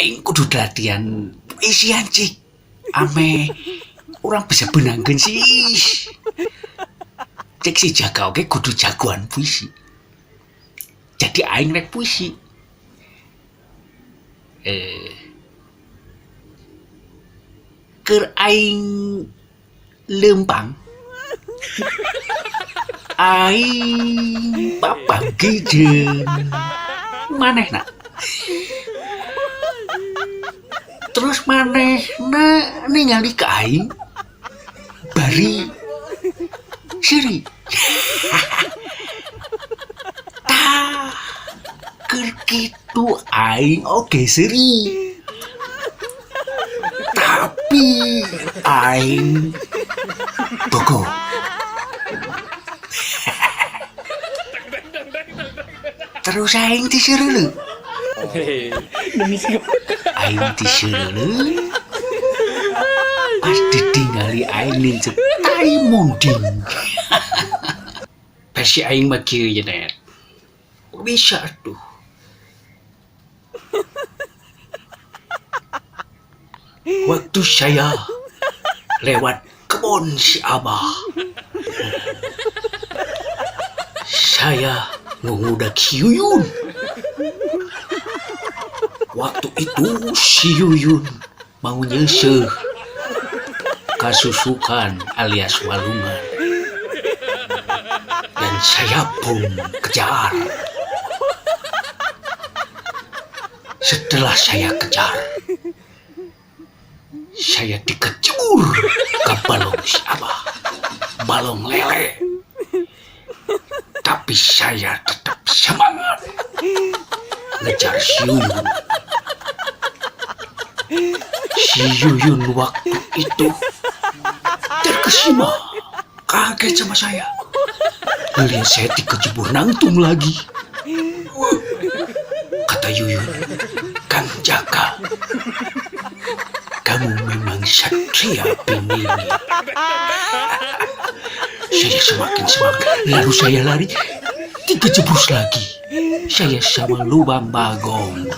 aing kudu latihan puisi anjing. Ame orang bisa benangkeun sih. Cek si Jaka oke kudu jagoan puisi. Jadi aing rek puisi. Keur aing lempang. Aing papangkeun manehna. Terus manehna ningali ka aing bari siri. Tah keur kitu aing oge seri. Tapi aing bogo. Terus aing disereuleuh. Aing disereuleuh. Pas ditingali aing ninceuk tai monding. Versi aing mah kieu ye net. Bisa tuh. Waktu saya lewat kebun si Abah, saya mengudak si Yuyun. Waktu itu si Yuyun mau nyeseh kasusukan alias walungan. Dan saya pun kejar. Setelah saya kejar, saya dikejur ke balong si Abah. Balong lele. Tapi saya tetap semangat ngejar si Yuyun. Si Yuyun waktu itu terkesima, kaget sama saya. Lihat saya dikejebur nangtung lagi. Kata Yuyun, Kang Jaka, kamu memang satria penini. Saya semakin semangat, lalu saya lari, dikejebus lagi. Saya sama lubang bagong.